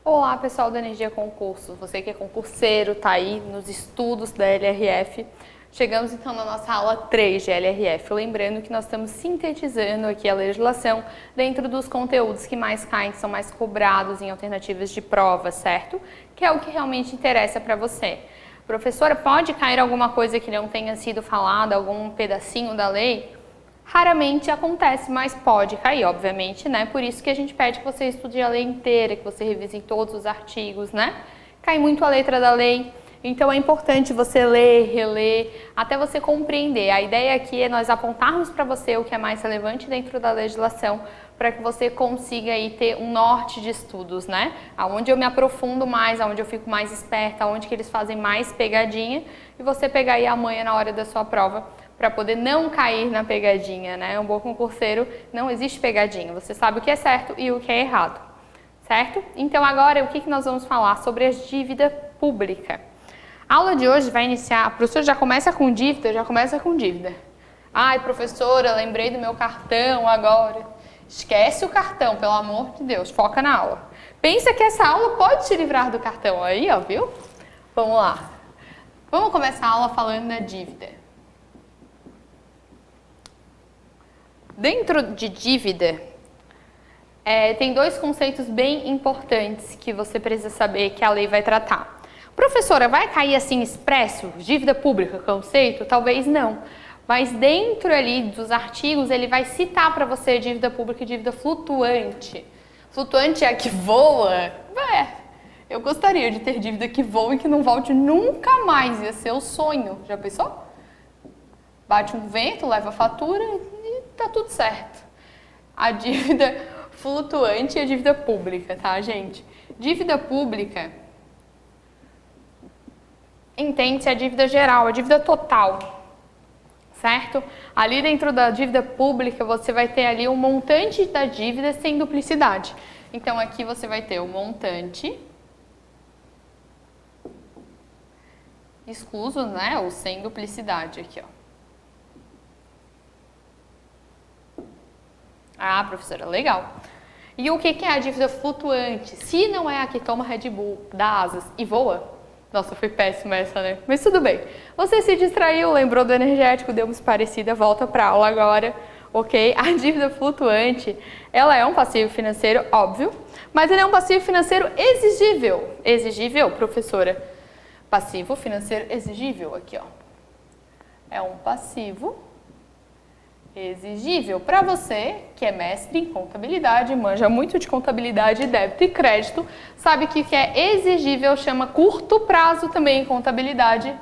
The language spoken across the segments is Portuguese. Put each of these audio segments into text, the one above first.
Olá, pessoal da Energia Concurso. Você que é concurseiro, está aí nos estudos da LRF. Chegamos então na nossa aula 3 de LRF. Lembrando que nós estamos sintetizando aqui a legislação dentro dos conteúdos que mais caem, que são mais cobrados em alternativas de prova, certo? Que é o que realmente interessa para você. Professora, pode cair alguma coisa que não tenha sido falada, algum pedacinho da lei? Raramente acontece, mas pode cair, obviamente, né? Por isso que a gente pede que você estude a lei inteira, que você revise todos os artigos, né? Cai muito a letra da lei, então é importante você ler, reler, até você compreender. A ideia aqui é nós apontarmos para você o que é mais relevante dentro da legislação, para que você consiga aí ter um norte de estudos, né? Aonde eu me aprofundo mais, aonde eu fico mais esperta, aonde que eles fazem mais pegadinha, e você pegar aí a manha na hora da sua prova, para poder não cair na pegadinha, né? Um bom concurseiro, não existe pegadinha, você sabe o que é certo e o que é errado, certo? Então agora, o que nós vamos falar sobre a dívida pública? A aula de hoje vai iniciar, a professora já começa com dívida, Ai, professora, lembrei do meu cartão agora. Esquece o cartão, pelo amor de Deus, foca na aula. Pensa que essa aula pode te livrar do cartão aí, ó, viu? Vamos lá. Vamos começar a aula falando da dívida. Dentro de dívida, tem dois conceitos bem importantes que você precisa saber que a lei vai tratar. Professora, vai cair assim expresso, dívida pública, conceito? Talvez não. Mas dentro ali dos artigos, ele vai citar para você dívida pública e dívida flutuante. Flutuante é a que voa? Eu gostaria de ter dívida que voa e que não volte nunca mais, ia ser o sonho. Já pensou? Bate um vento, leva a fatura e tá tudo certo. A dívida flutuante e a dívida pública, tá, gente? Dívida pública, entende-se a dívida geral, a dívida total, certo? Ali dentro da dívida pública, você vai ter ali o montante da dívida sem duplicidade. Então, aqui você vai ter o montante excluso, né, ou sem duplicidade aqui, ó. Ah, professora, legal. E o que é a dívida flutuante? Se não é a que toma Red Bull, dá asas e voa? Nossa, foi péssima essa, né? Mas tudo bem. Você se distraiu, lembrou do energético, deu uma parecida, volta para aula agora, ok? A dívida flutuante, ela é um passivo financeiro, óbvio, mas ele é um passivo financeiro exigível. Exigível, professora? Passivo financeiro exigível, aqui, ó. É um passivo exigível. Para você, que é mestre em contabilidade, manja muito de contabilidade, débito e crédito, sabe que o que é exigível chama curto prazo também em contabilidade,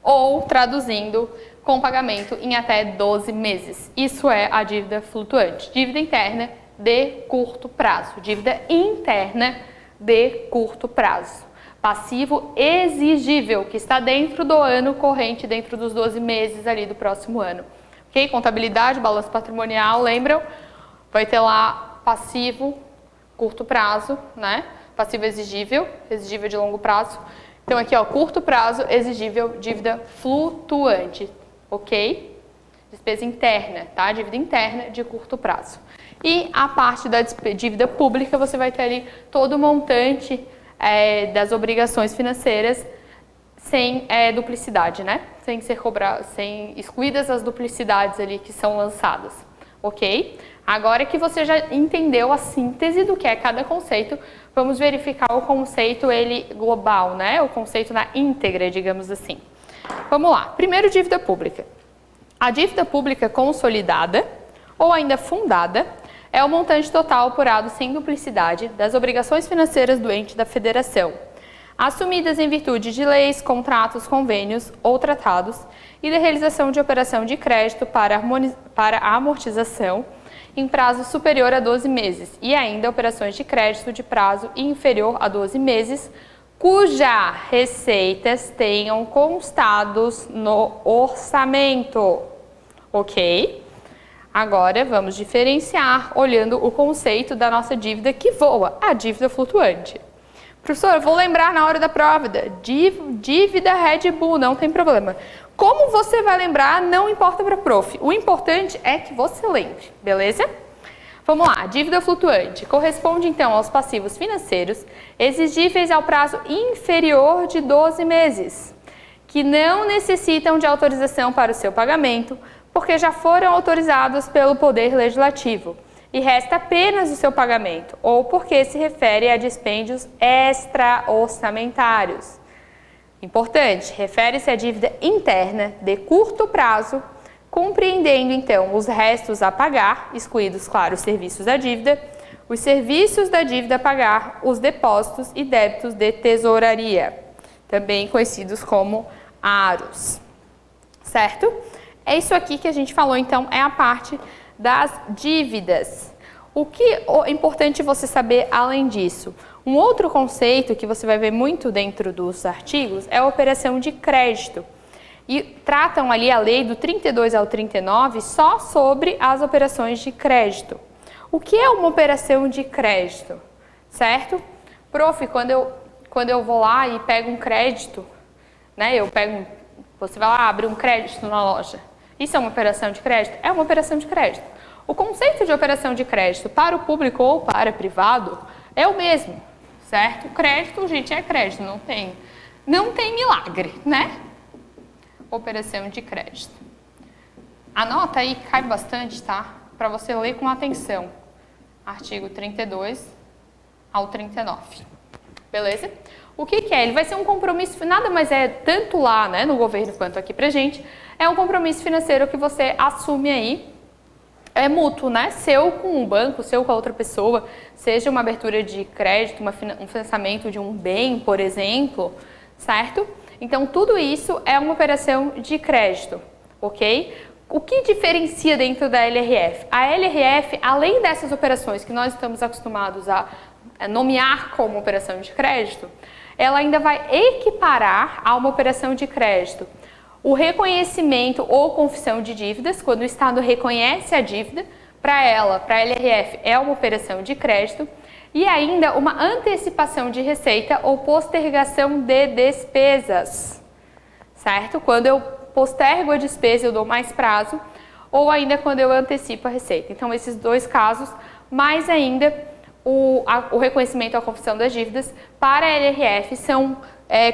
ou, traduzindo, com pagamento em até 12 meses. Isso é a dívida flutuante. Dívida interna de curto prazo. Dívida interna de curto prazo. Passivo exigível, que está dentro do ano corrente, dentro dos 12 meses ali do próximo ano. Ok? Contabilidade, balanço patrimonial, lembram? Vai ter lá passivo, curto prazo, né? Passivo exigível, exigível de longo prazo. Então aqui, ó, curto prazo, exigível, dívida flutuante, ok? Despesa interna, tá? Dívida interna de curto prazo. E a parte da dívida pública, você vai ter ali todo o montante das obrigações financeiras sem duplicidade, né? Sem ser cobrado, sem excluídas as duplicidades ali que são lançadas, ok? Agora que você já entendeu a síntese do que é cada conceito, vamos verificar o conceito ele global, né? O conceito na íntegra, digamos assim. Vamos lá. Primeiro, dívida pública. A dívida pública consolidada ou ainda fundada é o montante total apurado sem duplicidade das obrigações financeiras do ente da federação, assumidas em virtude de leis, contratos, convênios ou tratados e da realização de operação de crédito para amortização em prazo superior a 12 meses e ainda operações de crédito de prazo inferior a 12 meses, cuja receitas tenham constados no orçamento, ok? Agora vamos diferenciar olhando o conceito da nossa dívida que voa, a dívida flutuante. Professor, eu vou lembrar na hora da prova, dívida Red Bull, não tem problema. Como você vai lembrar, não importa para prof. O importante é que você lembre, beleza? Vamos lá, dívida flutuante corresponde então aos passivos financeiros exigíveis ao prazo inferior de 12 meses, que não necessitam de autorização para o seu pagamento, porque já foram autorizados pelo Poder Legislativo, e resta apenas o seu pagamento, ou porque se refere a dispêndios extra-orçamentários. Importante, refere-se à dívida interna de curto prazo, compreendendo então os restos a pagar, excluídos, claro, os serviços da dívida, os serviços da dívida a pagar, os depósitos e débitos de tesouraria, também conhecidos como aros, certo? É isso aqui que a gente falou, então, é a parte das dívidas. O que é importante você saber além disso? Um outro conceito que você vai ver muito dentro dos artigos é a operação de crédito. E tratam ali a lei do 32 ao 39 só sobre as operações de crédito. O que é uma operação de crédito? Certo? Prof, quando eu vou lá e pego um crédito, né? Você vai lá abrir um crédito na loja. Isso é uma operação de crédito? É uma operação de crédito. O conceito de operação de crédito para o público ou para privado é o mesmo, certo? Crédito, gente, é crédito, não tem milagre, né? Operação de crédito. Anota aí, cai bastante, tá? Para você ler com atenção. Artigo 32 ao 39. Beleza? O que é? Ele vai ser um compromisso, nada mais é, tanto lá, né, no governo quanto aqui pra gente, é um compromisso financeiro que você assume aí, é mútuo, né? Seu com um banco, seu com a outra pessoa, seja uma abertura de crédito, um financiamento de um bem, por exemplo, certo? Então, tudo isso é uma operação de crédito, ok? O que diferencia dentro da LRF? A LRF, além dessas operações que nós estamos acostumados a nomear como operação de crédito, ela ainda vai equiparar a uma operação de crédito o reconhecimento ou confissão de dívidas, quando o Estado reconhece a dívida, para a LRF é uma operação de crédito, e ainda uma antecipação de receita ou postergação de despesas, certo? Quando eu postergo a despesa, eu dou mais prazo, ou ainda quando eu antecipo a receita. Então, esses dois casos, mais ainda o reconhecimento ou a confissão das dívidas, para a LRF são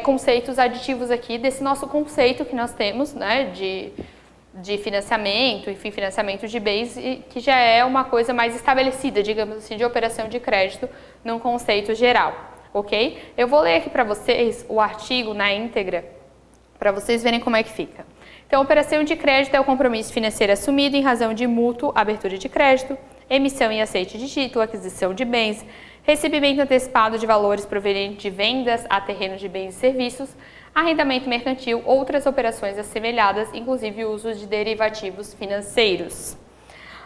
conceitos aditivos aqui desse nosso conceito que nós temos, né, de financiamento, enfim, financiamento de bens, que já é uma coisa mais estabelecida, digamos assim, de operação de crédito num conceito geral, ok? Eu vou ler aqui para vocês o artigo na íntegra, para vocês verem como é que fica. Então, operação de crédito é o compromisso financeiro assumido em razão de mútuo, abertura de crédito, emissão e aceite de título, aquisição de bens, recebimento antecipado de valores provenientes de vendas a terrenos de bens e serviços, arrendamento mercantil, outras operações assemelhadas, inclusive o uso de derivativos financeiros.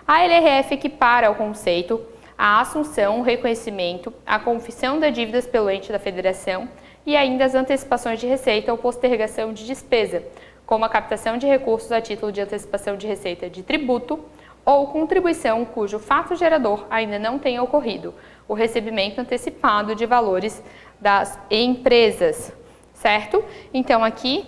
A LRF equipara ao conceito a assunção, o reconhecimento, a confissão de dívidas pelo ente da federação e ainda as antecipações de receita ou postergação de despesa, como a captação de recursos a título de antecipação de receita de tributo ou contribuição cujo fato gerador ainda não tenha ocorrido, o recebimento antecipado de valores das empresas, certo? Então, aqui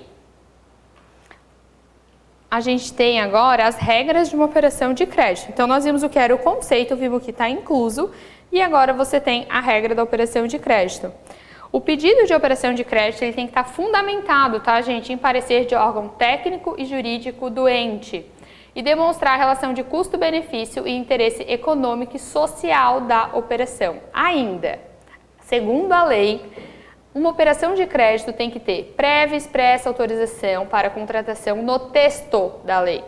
a gente tem agora as regras de uma operação de crédito. Então, nós vimos o que era o conceito, vimos que está incluso, e agora você tem a regra da operação de crédito. O pedido de operação de crédito ele tem que estar fundamentado, tá, gente, em parecer de órgão técnico e jurídico do ente e demonstrar a relação de custo-benefício e interesse econômico e social da operação. Ainda, segundo a lei, uma operação de crédito tem que ter prévia e expressa autorização para contratação no texto da lei.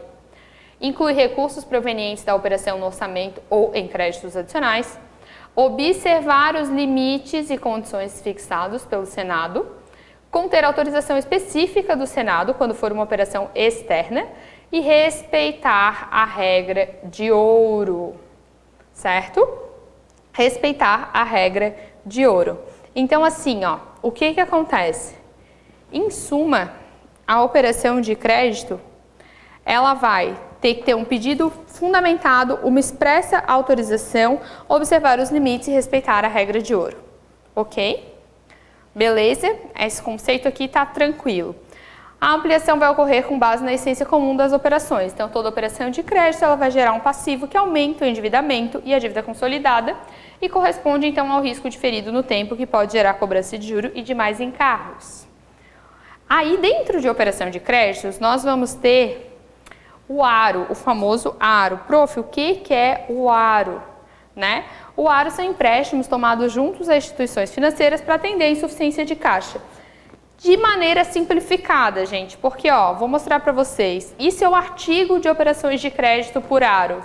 Inclui recursos provenientes da operação no orçamento ou em créditos adicionais, observar os limites e condições fixados pelo Senado, conter autorização específica do Senado quando for uma operação externa e respeitar a regra de ouro, certo? Respeitar a regra de ouro. Então, assim, ó, o que acontece? Em suma, a operação de crédito, ela vai ter que ter um pedido fundamentado, uma expressa autorização, observar os limites e respeitar a regra de ouro, ok? Beleza? Esse conceito aqui tá tranquilo. A ampliação vai ocorrer com base na essência comum das operações. Então, toda operação de crédito ela vai gerar um passivo que aumenta o endividamento e a dívida consolidada e corresponde, então, ao risco diferido no tempo que pode gerar cobrança de juros e demais encargos. Aí, dentro de operação de créditos, nós vamos ter o aro, o famoso aro. Prof, o que é o aro? Né? O aro são empréstimos tomados juntos a instituições financeiras para atender a insuficiência de caixa. De maneira simplificada, gente, porque, ó, vou mostrar para vocês. Isso é o artigo de operações de crédito por aro.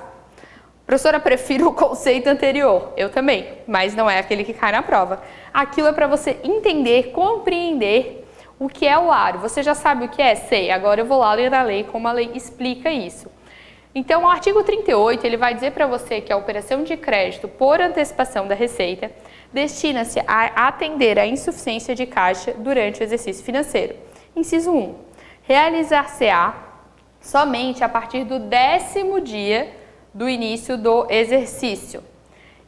Professora, prefiro o conceito anterior. Eu também, mas não é aquele que cai na prova. Aquilo é para você entender, compreender o que é o aro. Você já sabe o que é? Sei. Agora eu vou lá ler a lei, como a lei explica isso. Então, o artigo 38, ele vai dizer para você que a operação de crédito por antecipação da receita destina-se a atender à insuficiência de caixa durante o exercício financeiro. Inciso 1. Realizar-se-á somente a partir do 10º dia do início do exercício.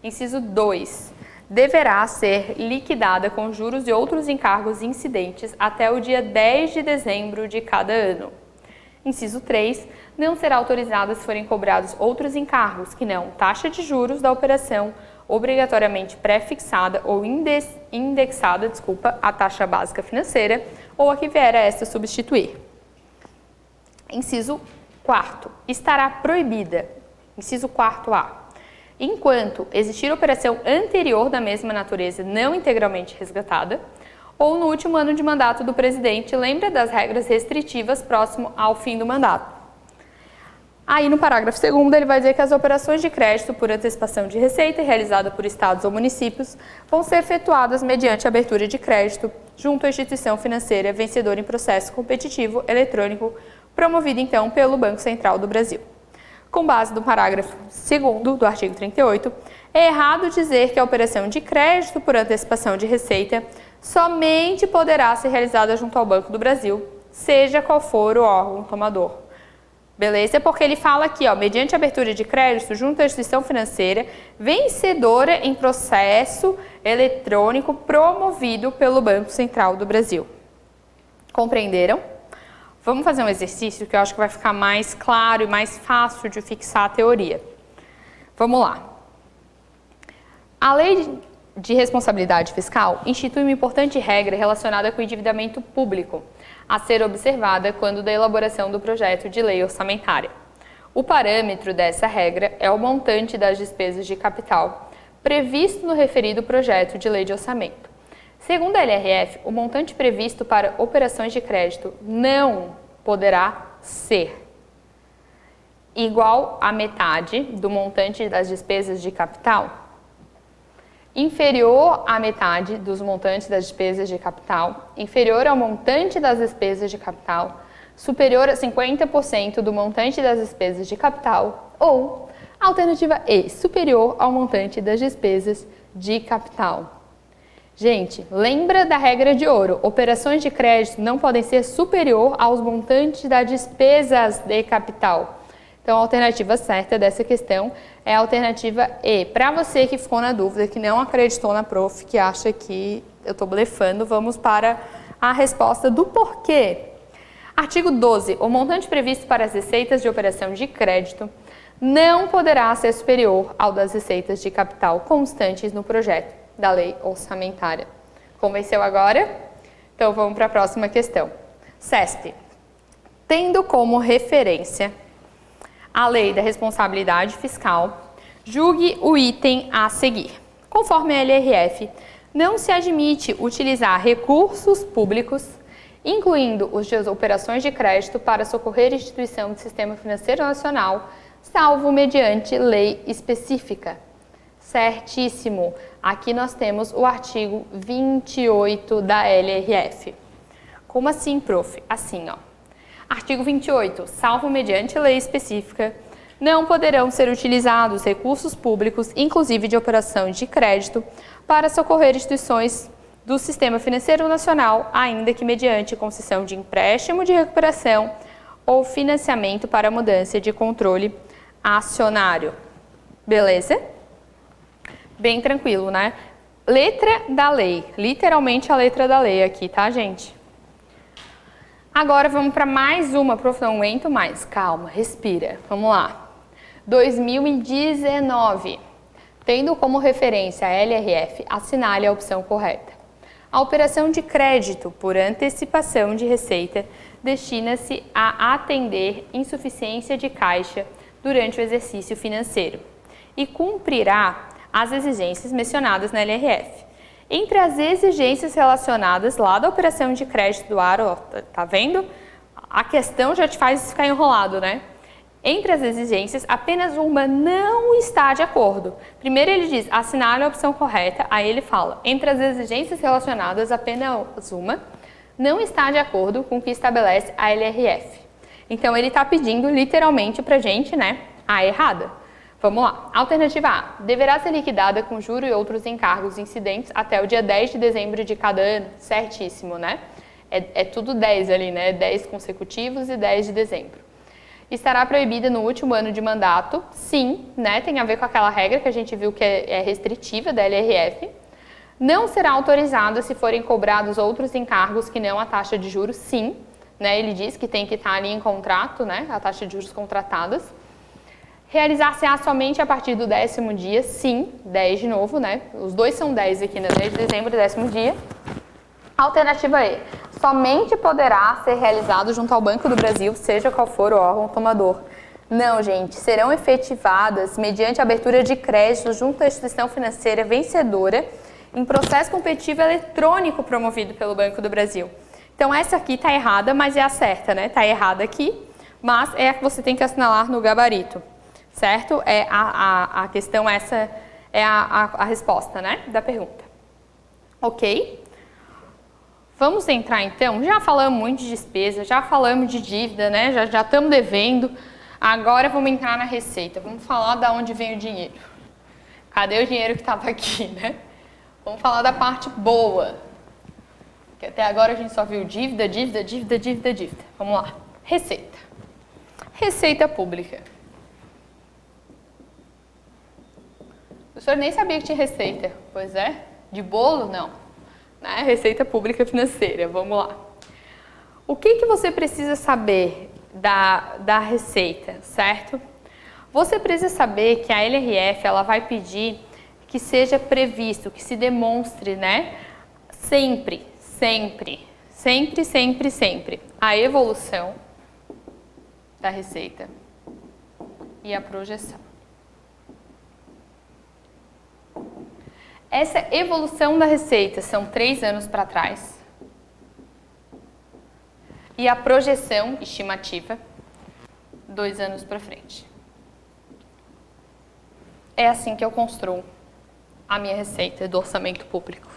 Inciso 2. Deverá ser liquidada com juros e outros encargos incidentes até o dia 10 de dezembro de cada ano. Inciso 3. Não será autorizada se forem cobrados outros encargos que não taxa de juros da operação obrigatoriamente pré-fixada ou indexada, à taxa básica financeira ou a que vier a esta substituir. Inciso 4. Estará proibida. Inciso 4A. Enquanto existir operação anterior da mesma natureza não integralmente resgatada, ou no último ano de mandato do presidente, lembra das regras restritivas próximo ao fim do mandato. Aí no parágrafo 2º ele vai dizer que as operações de crédito por antecipação de receita realizada por estados ou municípios vão ser efetuadas mediante abertura de crédito junto à instituição financeira vencedora em processo competitivo eletrônico promovido então pelo Banco Central do Brasil. Com base no parágrafo 2º do artigo 38, é errado dizer que a operação de crédito por antecipação de receita somente poderá ser realizada junto ao Banco do Brasil, seja qual for o órgão tomador. Beleza? Porque ele fala aqui, ó, mediante abertura de crédito junto à instituição financeira vencedora em processo eletrônico promovido pelo Banco Central do Brasil. Compreenderam? Vamos fazer um exercício que eu acho que vai ficar mais claro e mais fácil de fixar a teoria. Vamos lá. A Lei de Responsabilidade Fiscal institui uma importante regra relacionada com o endividamento público, a ser observada quando da elaboração do projeto de lei orçamentária. O parâmetro dessa regra é o montante das despesas de capital previsto no referido projeto de lei de orçamento. Segundo a LRF, o montante previsto para operações de crédito não poderá ser igual à metade do montante das despesas de capital, inferior à metade dos montantes das despesas de capital, inferior ao montante das despesas de capital, superior a 50% do montante das despesas de capital ou, alternativa E, superior ao montante das despesas de capital. Gente, lembra da regra de ouro, operações de crédito não podem ser superior aos montantes das despesas de capital. Então, a alternativa certa dessa questão é a alternativa E. Para você que ficou na dúvida, que não acreditou na prof, que acha que eu estou blefando, vamos para a resposta do porquê. Artigo 12. O montante previsto para as receitas de operação de crédito não poderá ser superior ao das receitas de capital constantes no projeto da lei orçamentária. Convenceu agora? Então, vamos para a próxima questão. CESP. Tendo como referência a Lei da Responsabilidade Fiscal, julgue o item a seguir. Conforme a LRF, não se admite utilizar recursos públicos, incluindo os de operações de crédito, para socorrer instituição do Sistema Financeiro Nacional, salvo mediante lei específica. Certíssimo. Aqui nós temos o artigo 28 da LRF. Como assim, prof? Assim, ó. Artigo 28. Salvo mediante lei específica, não poderão ser utilizados recursos públicos, inclusive de operação de crédito, para socorrer instituições do Sistema Financeiro Nacional, ainda que mediante concessão de empréstimo de recuperação ou financiamento para mudança de controle acionário. Beleza? Bem tranquilo, né? Letra da lei. Literalmente a letra da lei aqui, tá, gente? Agora vamos para mais uma, prof, não aguento mais. Calma, respira. Vamos lá. 2019. Tendo como referência a LRF, assinale a opção correta. A operação de crédito por antecipação de receita destina-se a atender insuficiência de caixa durante o exercício financeiro e cumprirá as exigências mencionadas na LRF. Entre as exigências relacionadas lá da operação de crédito do aro, ó, tá vendo? A questão já te faz ficar enrolado, né? Entre as exigências, apenas uma não está de acordo. Primeiro ele diz, assinale a opção correta, aí ele fala, entre as exigências relacionadas, apenas uma não está de acordo com o que estabelece a LRF. Então ele está pedindo literalmente pra gente, né, a errada. Vamos lá. Alternativa A. Deverá ser liquidada com juro e outros encargos incidentes até o dia 10 de dezembro de cada ano. Certíssimo, né? É tudo 10 ali, né? 10 consecutivos e 10 de dezembro. Estará proibida no último ano de mandato. Sim, né? Tem a ver com aquela regra que a gente viu que é restritiva da LRF. Não será autorizada se forem cobrados outros encargos que não a taxa de juros. Sim, né? Ele diz que tem que estar ali em contrato, né? A taxa de juros contratadas. Realizar-se-á somente a partir do 10º dia, sim, 10 de novo, né? Os dois são 10 aqui, né? 10 de dezembro e 10º dia. Alternativa E. Somente poderá ser realizado junto ao Banco do Brasil, seja qual for o órgão tomador. Não, gente. Serão efetivadas mediante abertura de crédito junto à instituição financeira vencedora em processo competitivo eletrônico promovido pelo Banco do Brasil. Então, essa aqui está errada, mas é a certa, né? Está errada aqui, mas é a que você tem que assinalar no gabarito. Certo? É a questão, essa é a resposta, né, da pergunta. Ok? Vamos entrar então, já falamos muito de despesa, já falamos de dívida, né, já estamos devendo. Agora vamos entrar na receita, vamos falar de onde vem o dinheiro. Cadê o dinheiro que estava aqui, né? Vamos falar da parte boa. Que até agora a gente só viu dívida, dívida, dívida, dívida, dívida. Vamos lá. Receita. Receita pública. O senhor nem sabia que tinha receita. Pois é. De bolo, não. Né? Receita pública financeira. Vamos lá. O que você precisa saber da receita, certo? Você precisa saber que a LRF ela vai pedir que seja previsto, que se demonstre, né? Sempre, sempre, sempre, sempre, sempre a evolução da receita e a projeção. Essa evolução da receita são 3 anos para trás. E a projeção estimativa, 2 anos para frente. É assim que eu construo a minha receita do orçamento público.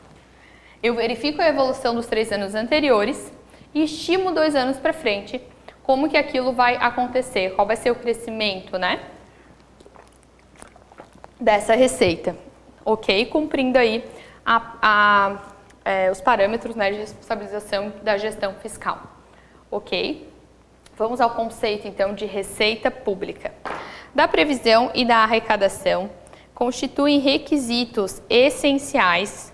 Eu verifico a evolução dos 3 anos anteriores e estimo 2 anos para frente como que aquilo vai acontecer, qual vai ser o crescimento, né, dessa receita. Ok? Cumprindo aí os parâmetros, né, de responsabilização da gestão fiscal. Ok? Vamos ao conceito, então, de receita pública. Da previsão e da arrecadação constituem requisitos essenciais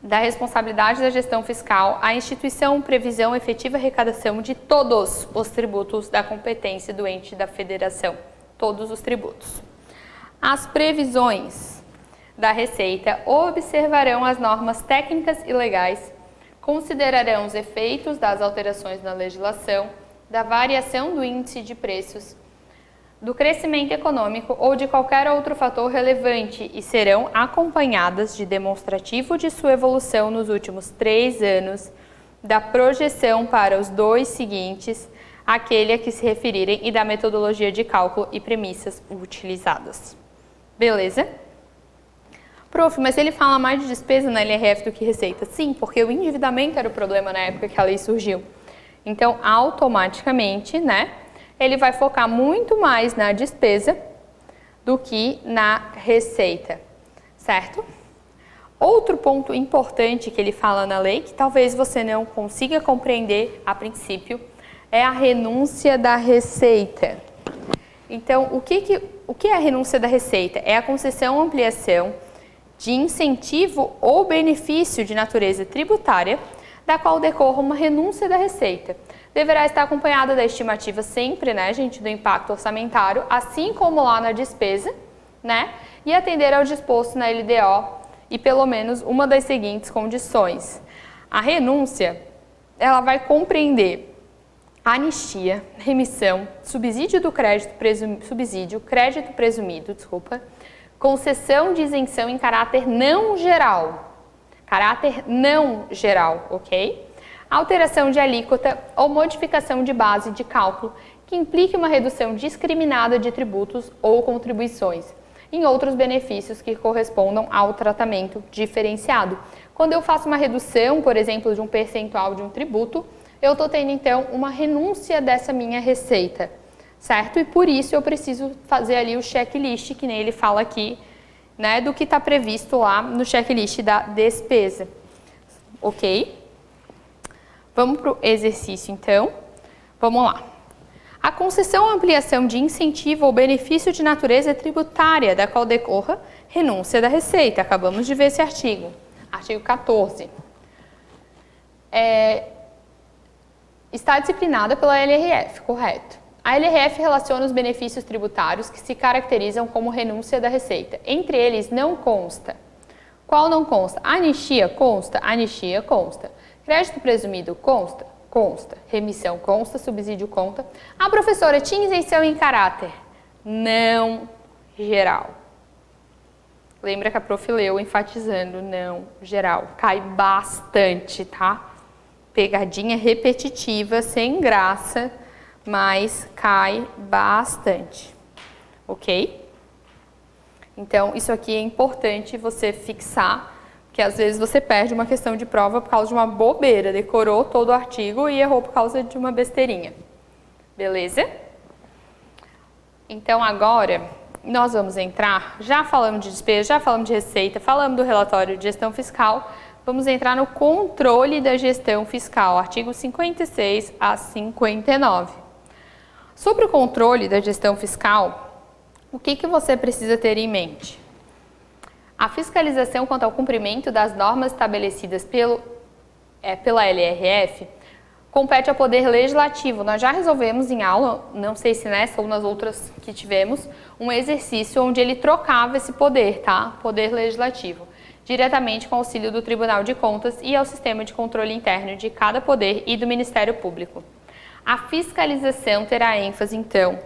da responsabilidade da gestão fiscal a instituição, previsão, efetiva arrecadação de todos os tributos da competência do ente da federação. Todos os tributos. As previsões da Receita observarão as normas técnicas e legais, considerarão os efeitos das alterações na legislação, da variação do índice de preços, do crescimento econômico ou de qualquer outro fator relevante e serão acompanhadas de demonstrativo de sua evolução nos últimos 3 anos, da projeção para os 2 seguintes, aquele a que se referirem e da metodologia de cálculo e premissas utilizadas. Beleza? Prof, mas ele fala mais de despesa na LRF do que receita? Sim, porque o endividamento era o problema na época que a lei surgiu. Então, automaticamente, né, ele vai focar muito mais na despesa do que na receita, certo? Outro ponto importante que ele fala na lei, que talvez você não consiga compreender a princípio, é a renúncia da receita. Então, o que é a renúncia da receita? É a concessão ou ampliação de incentivo ou benefício de natureza tributária da qual decorra uma renúncia da receita. Deverá estar acompanhada da estimativa sempre, né, gente, do impacto orçamentário, assim como lá na despesa, né, e atender ao disposto na LDO e pelo menos uma das seguintes condições. A renúncia, ela vai compreender anistia, remissão, subsídio do crédito presumido, concessão de isenção em caráter não geral, ok? Alteração de alíquota ou modificação de base de cálculo que implique uma redução discriminada de tributos ou contribuições em outros benefícios que correspondam ao tratamento diferenciado. Quando eu faço uma redução, por exemplo, de um percentual de um tributo, eu estou tendo, então, uma renúncia dessa minha receita, certo? E por isso eu preciso fazer ali o checklist, que nem ele fala aqui, né, do que está previsto lá no checklist da despesa, ok? Vamos para o exercício, então. Vamos lá. A concessão ou ampliação de incentivo ou benefício de natureza tributária, da qual decorra renúncia da receita. Acabamos de ver esse artigo. Artigo 14. Está disciplinada pela LRF, correto. A LRF relaciona os benefícios tributários que se caracterizam como renúncia da receita. Entre eles, não consta. Qual não consta? Anistia consta? Anistia consta. Crédito presumido consta? Consta. Remissão consta, subsídio consta. A professora tinha isenção em caráter não geral. Lembra que a prof leu enfatizando não geral. Cai bastante, tá? Pegadinha repetitiva, sem graça, mas cai bastante. Ok? Então, isso aqui é importante você fixar, porque às vezes você perde uma questão de prova por causa de uma bobeira, decorou todo o artigo e errou por causa de uma besteirinha. Beleza? Então agora nós vamos entrar, já falamos de despesa, já falamos de receita, falamos do relatório de gestão fiscal, vamos entrar no controle da gestão fiscal, artigo 56 a 59. Sobre o controle da gestão fiscal, o que você precisa ter em mente? A fiscalização quanto ao cumprimento das normas estabelecidas pela LRF compete ao Poder Legislativo. Nós já resolvemos em aula, não sei se nessa ou nas outras que tivemos, um exercício onde ele trocava esse poder, tá? Poder Legislativo, diretamente com auxílio do Tribunal de Contas e ao sistema de controle interno de cada poder e do Ministério Público. A fiscalização terá ênfase, então,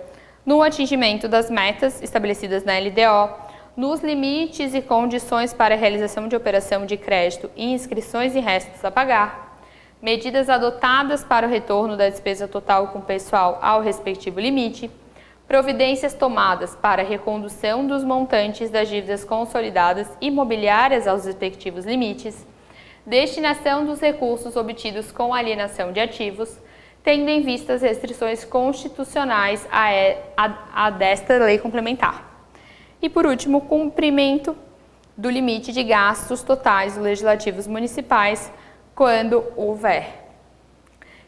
no atingimento das metas estabelecidas na LDO, nos limites e condições para a realização de operação de crédito e inscrições e restos a pagar, medidas adotadas para o retorno da despesa total com pessoal ao respectivo limite, providências tomadas para a recondução dos montantes das dívidas consolidadas imobiliárias aos respectivos limites, destinação dos recursos obtidos com alienação de ativos, tendo em vista as restrições constitucionais a desta lei complementar. E, por último, cumprimento do limite de gastos totais dos legislativos municipais, quando houver.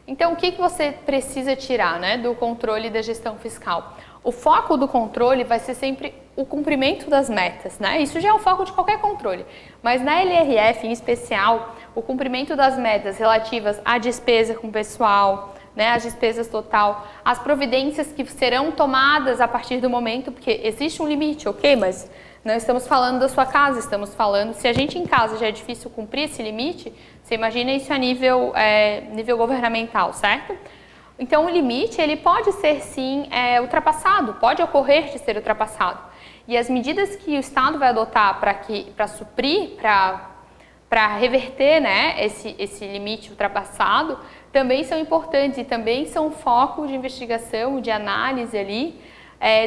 Então, o que você precisa tirar, né, do controle da gestão fiscal? O foco do controle vai ser sempre o cumprimento das metas, né? Isso já é o foco de qualquer controle. Mas na LRF, em especial, o cumprimento das metas relativas à despesa com pessoal, né, as despesas total, as providências que serão tomadas a partir do momento, porque existe um limite, ok, mas não estamos falando da sua casa, estamos falando, se a gente em casa já é difícil cumprir esse limite, você imagina isso a nível governamental, certo? Então o limite, ele pode ser sim ultrapassado, pode ocorrer de ser ultrapassado. E as medidas que o Estado vai adotar para suprir, para reverter, né, esse limite ultrapassado, também são importantes e também são foco de investigação, de análise ali,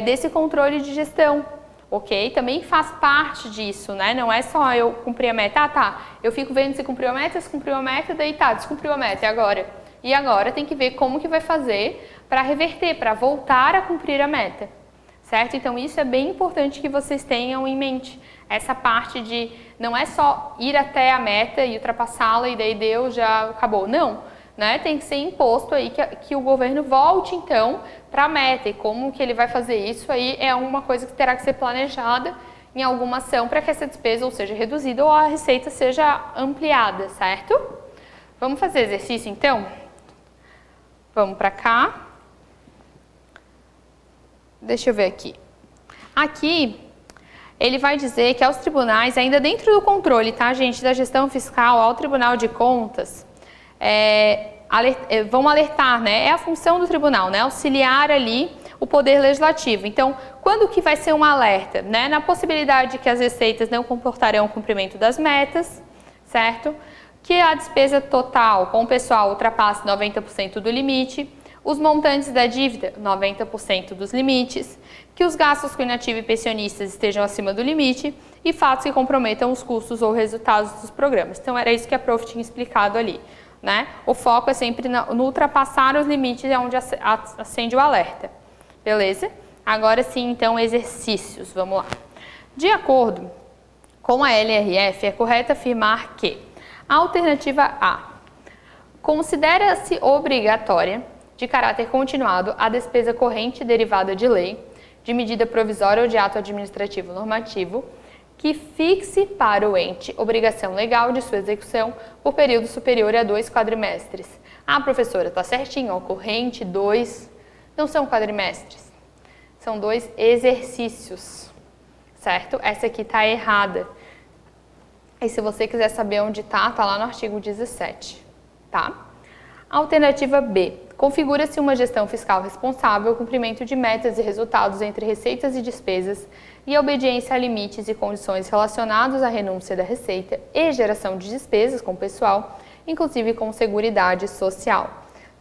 desse controle de gestão, ok? Também faz parte disso, né? Não é só eu cumprir a meta, eu fico vendo se cumpriu a meta, daí descumpriu a meta, e agora? E agora tem que ver como que vai fazer para reverter, para voltar a cumprir a meta, certo? Então isso é bem importante que vocês tenham em mente, essa parte de não é só ir até a meta e ultrapassá-la e daí deu, já acabou, não. Né? Tem que ser imposto aí que o governo volte então para a meta, e como que ele vai fazer isso aí é uma coisa que terá que ser planejada em alguma ação para que essa despesa ou seja reduzida ou a receita seja ampliada, certo? Vamos fazer exercício, então? Vamos para cá. Deixa eu ver aqui. Aqui, ele vai dizer que aos tribunais, ainda dentro do controle, tá, gente, da gestão fiscal, ao Tribunal de Contas, vão alertar, né? É a função do tribunal, né? Auxiliar ali o Poder Legislativo. Então, quando que vai ser um alerta? Né? Na possibilidade de que as receitas não comportarão o cumprimento das metas, certo? Que a despesa total com o pessoal ultrapasse 90% do limite, os montantes da dívida, 90% dos limites, que os gastos com inativo e pensionistas estejam acima do limite e fatos que comprometam os custos ou resultados dos programas. Então, era isso que a prof tinha explicado ali, né? O foco é sempre no ultrapassar os limites, é onde acende o alerta. Beleza? Agora sim, então, exercícios. Vamos lá. De acordo com a LRF, é correto afirmar que a alternativa A considera-se obrigatória, de caráter continuado, a despesa corrente derivada de lei, de medida provisória ou de ato administrativo normativo, que fixe para o ente obrigação legal de sua execução por período superior a 2 quadrimestres. Ah, professora, tá certinho, ó, corrente, 2, não são quadrimestres, são 2 exercícios, certo? Essa aqui tá errada. E se você quiser saber onde tá lá no artigo 17, tá? Alternativa B. Configura-se uma gestão fiscal responsável, cumprimento de metas e resultados entre receitas e despesas e a obediência a limites e condições relacionados à renúncia da receita e geração de despesas com o pessoal, inclusive com seguridade social.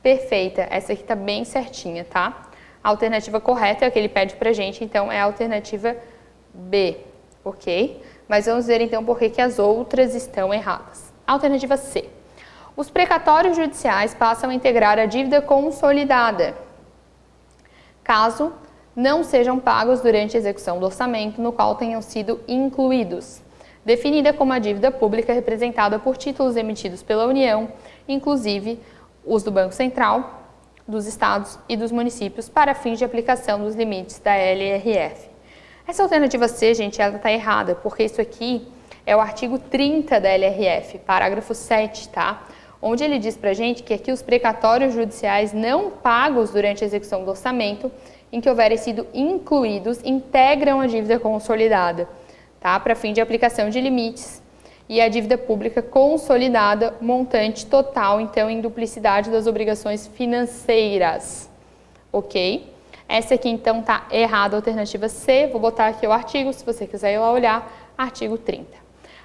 Perfeita, essa aqui tá bem certinha, tá? A alternativa correta é a que ele pede pra gente, então é a alternativa B, ok? Mas vamos ver então por que as outras estão erradas. Alternativa C. Os precatórios judiciais passam a integrar a dívida consolidada, caso não sejam pagos durante a execução do orçamento no qual tenham sido incluídos, definida como a dívida pública representada por títulos emitidos pela União, inclusive os do Banco Central, dos estados e dos municípios, para fins de aplicação dos limites da LRF. Essa alternativa C, gente, ela está errada, porque isso aqui é o artigo 30 da LRF, parágrafo 7, tá? Onde ele diz pra gente que aqui os precatórios judiciais não pagos durante a execução do orçamento, em que houverem sido incluídos, integram a dívida consolidada, tá? Para fim de aplicação de limites, e a dívida pública consolidada, montante total, então, em duplicidade das obrigações financeiras, ok? Essa aqui, então, tá errada, a alternativa C. Vou botar aqui o artigo, se você quiser ir lá olhar, artigo 30.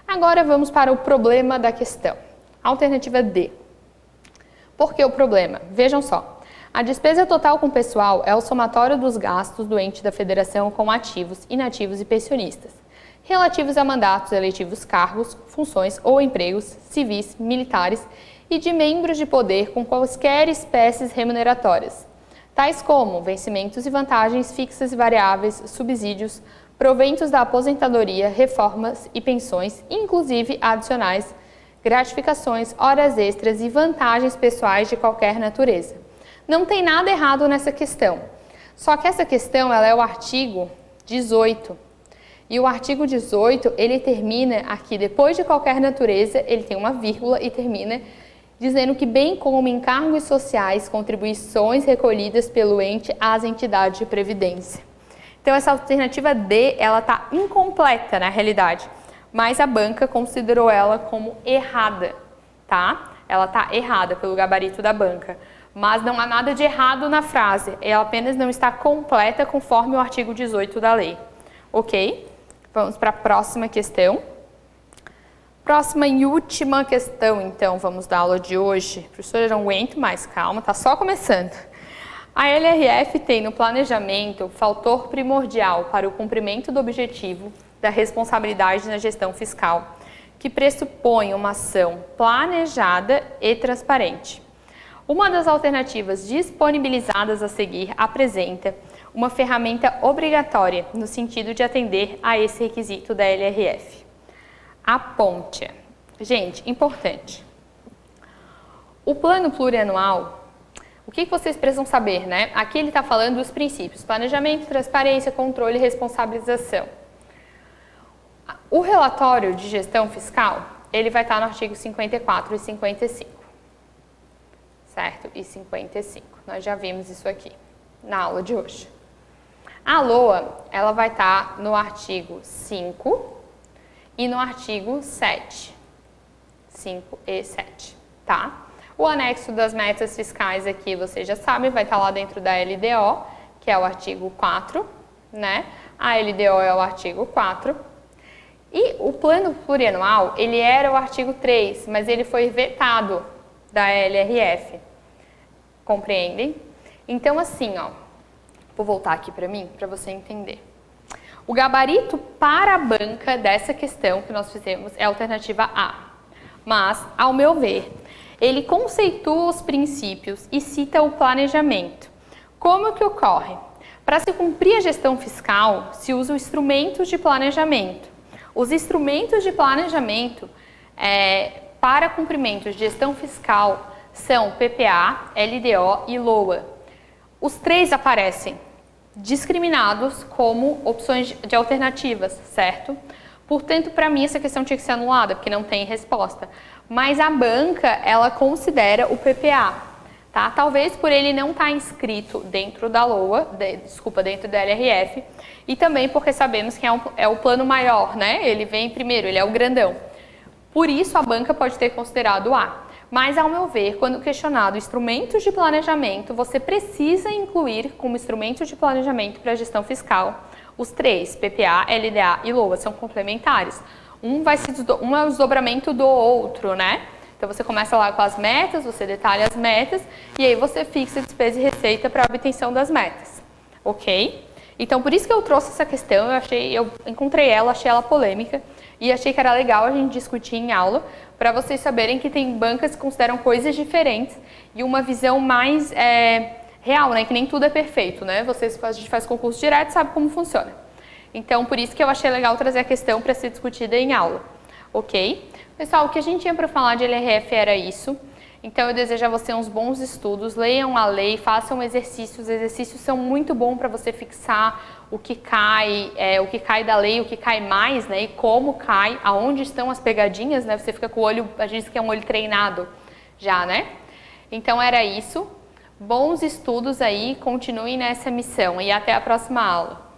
Agora, vamos para o problema da questão. Alternativa D. Por que o problema? Vejam só. A despesa total com pessoal é o somatório dos gastos do ente da federação com ativos, inativos e pensionistas, relativos a mandatos eletivos, cargos, funções ou empregos civis, militares e de membros de poder com quaisquer espécies remuneratórias, tais como vencimentos e vantagens fixas e variáveis, subsídios, proventos da aposentadoria, reformas e pensões, inclusive adicionais, gratificações, horas extras e vantagens pessoais de qualquer natureza. Não tem nada errado nessa questão. Só que essa questão, ela é o artigo 18. E o artigo 18, ele termina aqui, depois de qualquer natureza, ele tem uma vírgula e termina dizendo que bem como encargos sociais, contribuições recolhidas pelo ente às entidades de previdência. Então, essa alternativa D, ela está incompleta na realidade, mas a banca considerou ela como errada, tá? Ela está errada pelo gabarito da banca, mas não há nada de errado na frase, ela apenas não está completa conforme o artigo 18 da lei, ok? Vamos para a próxima questão. Próxima e última questão, então, vamos da aula de hoje. Professora, eu não aguento mais, calma, tá só começando. A LRF tem no planejamento o fator primordial para o cumprimento do objetivo da responsabilidade na gestão fiscal, que pressupõe uma ação planejada e transparente. Uma das alternativas disponibilizadas a seguir apresenta uma ferramenta obrigatória no sentido de atender a esse requisito da LRF. A ponte. Gente, importante. O plano plurianual, o que vocês precisam saber, né? Aqui ele está falando dos princípios: planejamento, transparência, controle e responsabilização. O relatório de gestão fiscal, ele vai estar no artigo 54 e 55, certo? E 55. Nós já vimos isso aqui na aula de hoje. A LOA, ela vai estar no artigo 5 e no artigo 7. 5 e 7, tá? O anexo das metas fiscais aqui, você já sabe, vai estar lá dentro da LDO, que é o artigo 4, né? A LDO é o artigo 4. E o plano plurianual, ele era o artigo 3, mas ele foi vetado da LRF. Compreendem? Então, assim, ó, vou voltar aqui para mim, para você entender. O gabarito para a banca dessa questão que nós fizemos é a alternativa A. Mas, ao meu ver, ele conceitua os princípios e cita o planejamento. Como que ocorre? Para se cumprir a gestão fiscal, se usa os instrumentos de planejamento. Os instrumentos de planejamento para cumprimento de gestão fiscal são PPA, LDO e LOA. Os três aparecem discriminados como opções de alternativas, certo? Portanto, para mim, essa questão tinha que ser anulada, porque não tem resposta. Mas a banca, ela considera o PPA, tá? Talvez por ele não estar inscrito dentro da LOA, dentro da LRF, e também porque sabemos que é o plano maior, né? Ele vem primeiro, ele é o grandão. Por isso, a banca pode ter considerado A. Mas, ao meu ver, quando questionado instrumentos de planejamento, você precisa incluir como instrumentos de planejamento para a gestão fiscal os três, PPA, LDA e LOA, são complementares. Um é o desdobramento do outro, né? Então, você começa lá com as metas, você detalha as metas, e aí você fixa despesa e receita para a obtenção das metas, ok? Então, por isso que eu trouxe essa questão, eu encontrei ela, achei ela polêmica, e achei que era legal a gente discutir em aula, para vocês saberem que tem bancas que consideram coisas diferentes e uma visão mais real, né? Que nem tudo é perfeito, né? A gente faz concurso direto e sabe como funciona. Então, por isso que eu achei legal trazer a questão para ser discutida em aula, ok? Pessoal, o que a gente tinha para falar de LRF era isso. Então, eu desejo a você uns bons estudos, leiam a lei, façam exercícios. Os exercícios são muito bons para você fixar o que cai da lei, o que cai mais, né? E como cai, aonde estão as pegadinhas, né? Você fica com o olho, a gente diz que é um olho treinado já, né? Então, era isso. Bons estudos aí, continuem nessa missão e até a próxima aula.